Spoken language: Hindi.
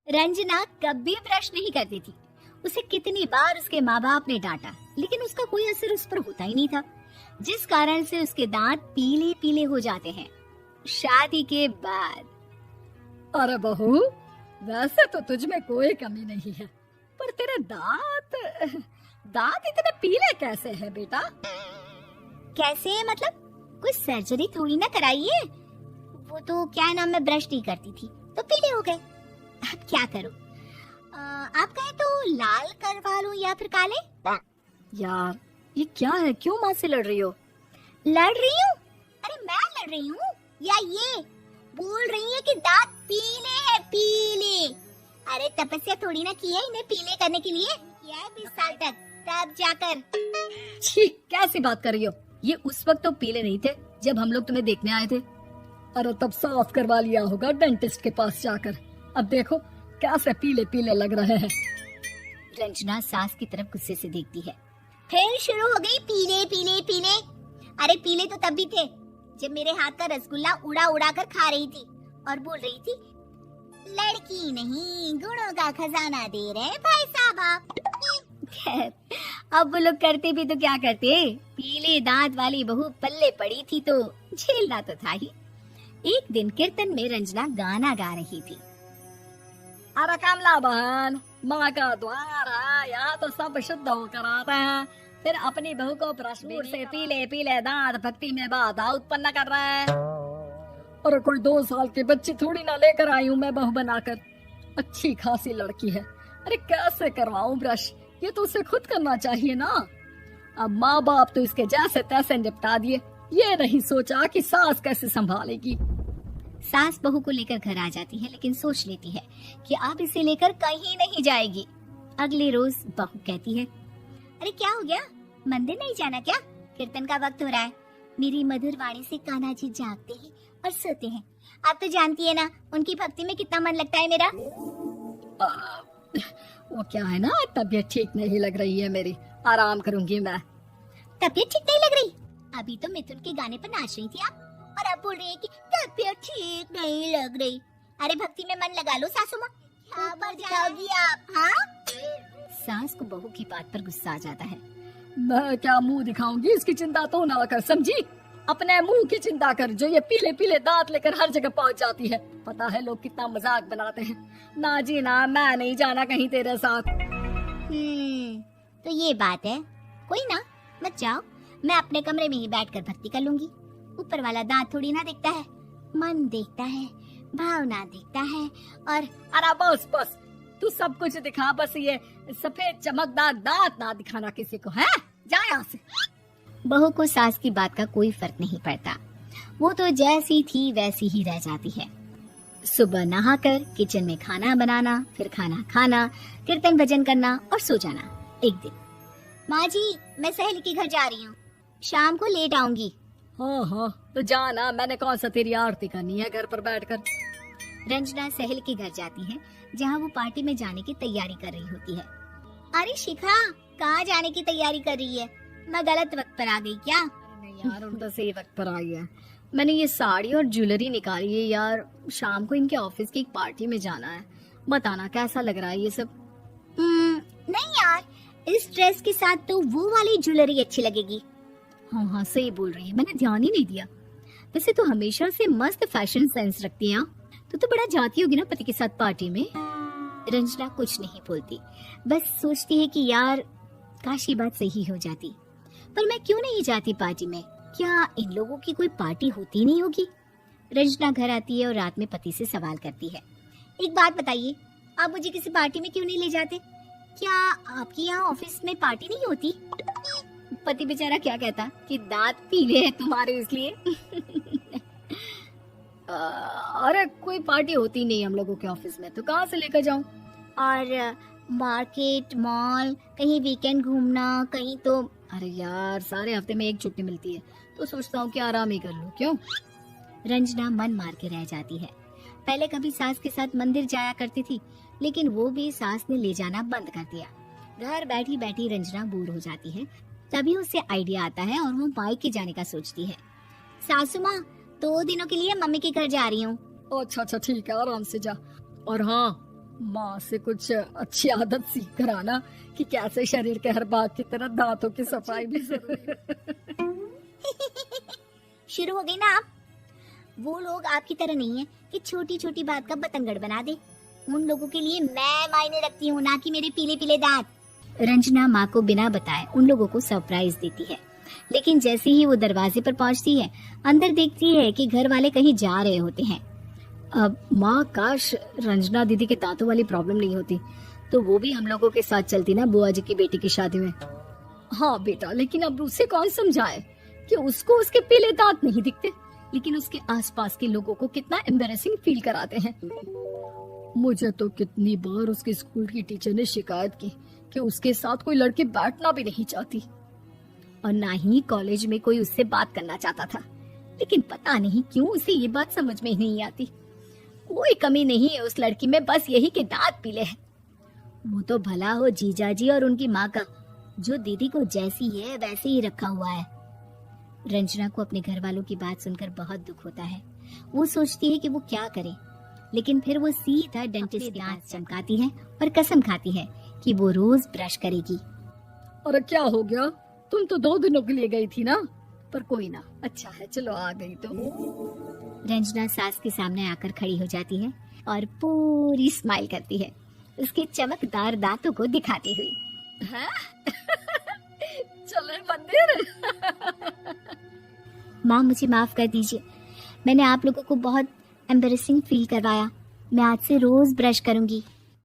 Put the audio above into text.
रंजना कभी ब्रश नहीं करती थी। उसे कितनी बार उसके माँ बाप ने डांटा, लेकिन उसका कोई असर उस पर होता ही नहीं था, जिस कारण से उसके दांत पीले पीले हो जाते हैं। शादी के बाद अरे बहू, वैसे तो तुझ में कोई कमी नहीं है, पर तेरे दांत दांत इतने पीले कैसे हैं बेटा? कैसे है मतलब? कोई सर्जरी थोड़ी ना कराई है। वो तो क्या नाम, मैं ब्रश नहीं करती थी तो पीले हो गए। अब क्या करूं? आप कहें तो लाल करवा लूं या फिर काले? यार ये क्या है, क्यों माँ से लड़ रही हो? लड़ रही हूँ? अरे मैं लड़ रही हूँ या ये बोल रही है कि दांत पीले हैं, पीले। अरे तपस्या थोड़ी ना की है इन्हें पीले करने के लिए, किया है 20 साल तक, तब जाकर। छी, कैसी बात कर रही हो? ये उस वक्त तो पीले नहीं थे जब हम लोग तुम्हें देखने आए थे। अरे तब साफ करवा लिया होगा डेंटिस्ट के पास जाकर। अब देखो कैसे पीले पीले लग रहे हैं। रंजना सास की तरफ गुस्से से देखती है। फिर शुरू हो गई पीले पीले पीले। अरे पीले तो तब भी थे जब मेरे हाथ का रसगुल्ला उड़ा उड़ा कर खा रही थी और बोल रही थी, लड़की नहीं गुणों का खजाना दे रहे भाई साहब आप। खैर, अब वो लोग करते भी तो क्या करते, पीले दांत वाली बहू पल्ले पड़ी थी तो झेलना तो था ही। एक दिन कीर्तन में रंजना गाना गा रही थी। अरे कमला बहन, माँ का द्वार है, यहाँ तो सब शुद्ध होकर आते हैं, फिर अपनी बहू को प्रश्न से पीले पीले दांत भक्ति में बाधा उत्पन्न कर रहे हैं। अरे कोई 2 साल की बच्ची थोड़ी ना लेकर आई हूँ मैं बहू बनाकर। अच्छी खासी लड़की है, अरे कैसे करवाऊं ब्रश? ये तो उसे खुद करना चाहिए ना। अब माँ बाप तो इसके जैसे तैसे निपटा दिए, ये नहीं सोचा कि सास कैसे संभालेगी। सास बहू को लेकर घर आ जाती है, लेकिन सोच लेती है कि अब इसे लेकर कहीं नहीं जाएगी। अगले रोज बहू कहती है, अरे क्या हो गया, मंदिर नहीं जाना क्या? कीर्तन का वक्त हो रहा है। मेरी मधुर वाणी से कान्हा जी जागते हैं और सोते हैं। आप तो जानती है ना उनकी भक्ति में कितना मन लगता है मेरा। वो क्या है ना, तबीयत ठीक नहीं लग रही है मेरी, आराम करूंगी मैं। तबीयत ठीक नहीं लग रही? अभी तो मिथुन के गाने पर नाच रही थी आप, और आप बोल रही है कि तबीयत ठीक नहीं लग रही। अरे भक्ति में मन लगा लो सासू माँ, क्या पर जाओगी आप? हाँ? सास को बहू की बात पर गुस्सा आ जाता है। मैं क्या मुंह दिखाऊंगी, इसकी चिंता तो ना कर, समझी? अपने मुंह की चिंता कर, जो ये पीले पीले दांत लेकर हर जगह पहुंच जाती है। पता है लोग कितना मजाक बनाते हैं। ना जी ना, मैं नहीं जाना कहीं तेरे साथ। तो ये बात है, कोई ना, मत जाओ, मैं अपने कमरे में ही बैठकर भक्ति कर लूंगी। ऊपर वाला दांत थोड़ी ना देखता है, मन देखता है, भावना देखता है। और अरे बस बस, तू सब कुछ दिखा, बस ये सफेद चमकदार दांत ना दिखाना किसी को, है? जा यहाँ से। बहू को सास की बात का कोई फर्क नहीं पड़ता, वो तो जैसी थी वैसी ही रह जाती है। सुबह नहाकर किचन में खाना बनाना, फिर खाना खाना, कीर्तन भजन करना और सो जाना। एक दिन, माँ जी मैं सहेली के घर जा रही हूँ, शाम को लेट आऊंगी। हाँ हाँ तो जाना, मैंने कौन सा तेरी आरती करनी है घर पर बैठकर। रंजना सहेली के घर जाती है जहाँ वो पार्टी में जाने की तैयारी कर रही होती है। अरे शिखा, कहाँ जाने की तैयारी कर रही है? मैं गलत वक्त पर आ गई क्या? नहीं यार, उल्टा सही वक्त पर आई है। मैंने ये साड़ी और ज्वेलरी निकाली है यार, शाम को इनके ऑफिस की एक पार्टी में जाना है। बताना कैसा लग रहा है ये सब? नहीं यार, इस ड्रेस के साथ तो वो वाली ज्वेलरी अच्छी लगेगी। हाँ हाँ सही बोल रही है, मैंने ध्यान ही नहीं दिया। वैसे तो हमेशा से मस्त फैशन सेंस रखती है। तो बड़ा जाती होगी ना पति के साथ पार्टी में। रंजना कुछ नहीं बोलती, बस सोचती है कि यार काश ये बात सही हो जाती, पर मैं क्यों नहीं जाती पार्टी में? क्या इन लोगों की कोई पार्टी होती नहीं होगी? रंजना घर आती है और रात में पति से सवाल करती है, एक बात बताइए, आप मुझे किसी पार्टी में क्यों नहीं ले जाते? क्या आपके यहाँ ऑफिस में पार्टी नहीं होती? पति बेचारा क्या कहता कि दांत पीले हैं तुम्हारे इसलिए। अरे कोई पार्टी होती नहीं हम लोगों के ऑफिस में, तो कहाँ से लेकर जाऊं? और मार्केट, मॉल, कहीं वीकेंड घूमना, कहीं तो। अरे यार सारे हफ्ते में एक छुट्टी मिलती है, तो सोचता हूँ कि आराम ही कर लूं। क्यों? रंजना मन मार के रह जाती है। पहले कभी सास के साथ मंदिर जाया करती थी, लेकिन वो भी सास ने ले जाना बंद कर दिया। घर बैठी बैठी रंजना बोर हो जाती है। तभी उसे आइडिया आता है और वो मायके जाने का सोचती है। सासू माँ, 2 दिनों के लिए मम्मी के घर जा रही हूँ। अच्छा अच्छा ठीक है, आराम से जा। और हाँ, माँ से कुछ अच्छी आदत सीख कर आना कि कैसे शरीर के हर भाग की तरह दांतों की सफाई भी जरूरी है। शुरू हो गई ना आप। वो लोग आपकी तरह नहीं है कि छोटी छोटी बात का बतंगड़ बना दे। उन लोगों के लिए मैं मायने रखती हूँ, ना कि मेरे पीले पीले दांत। रंजना माँ को बिना बताए उन लोगों को सरप्राइज देती है, लेकिन जैसे ही वो दरवाजे पर पहुंचती है, अंदर देखती है कि घर वाले कहीं जा रहे होते हैं। अब माँ, काश रंजना दीदी के दांतों वाली प्रॉब्लम नहीं होती तो वो भी हम लोगों के साथ चलती ना बुआ जी की बेटी की शादी में। हाँ बेटा, लेकिन अब उसे कौन समझाए कि उसको उसके पीले दांत नहीं दिखते, लेकिन उसके आसपास के लोगों को कितना एम्बैरेसिंग फील कराते हैं। मुझे तो कितनी बार उसके स्कूल की टीचर ने शिकायत की कि उसके साथ कोई लड़की बैठना भी नहीं चाहती, और ना ही कॉलेज में कोई उससे बात करना चाहता था। लेकिन पता नहीं क्यों उसे ये बात समझ में ही नहीं आती। कोई कमी नहीं है उस लड़की में, बस यही कि दांत पीले हैं। वो तो भला हो जीजाजी और उनकी माँ का, जो दीदी को जैसी है वैसे ही रखा हुआ है। रंजना को अपने घर वालों की बात सुनकर बहुत दुख होता है। वो सोचती है कि वो क्या करे, लेकिन फिर वो सीधा डेंटिस्ट के दांत चमकाती है और कसम खाती है कि वो रोज ब्रश करेगी। और क्या हो गया, तुम तो 2 दिनों के लिए गई थी ना, पर कोई ना, अच्छा है चलो आ गई तो। रंजना सास के सामने आकर खड़ी हो जाती है और पूरी स्माइल करती है, उसके चमकदार दांतों को दिखाती हुई। हैं? चले मंदिर। माँ मुझे माफ कर दीजिए, मैंने आप लोगों को बहुत एम्बैरेसिंग फील करवाया। मैं आज से रोज ब्रश करूंगी।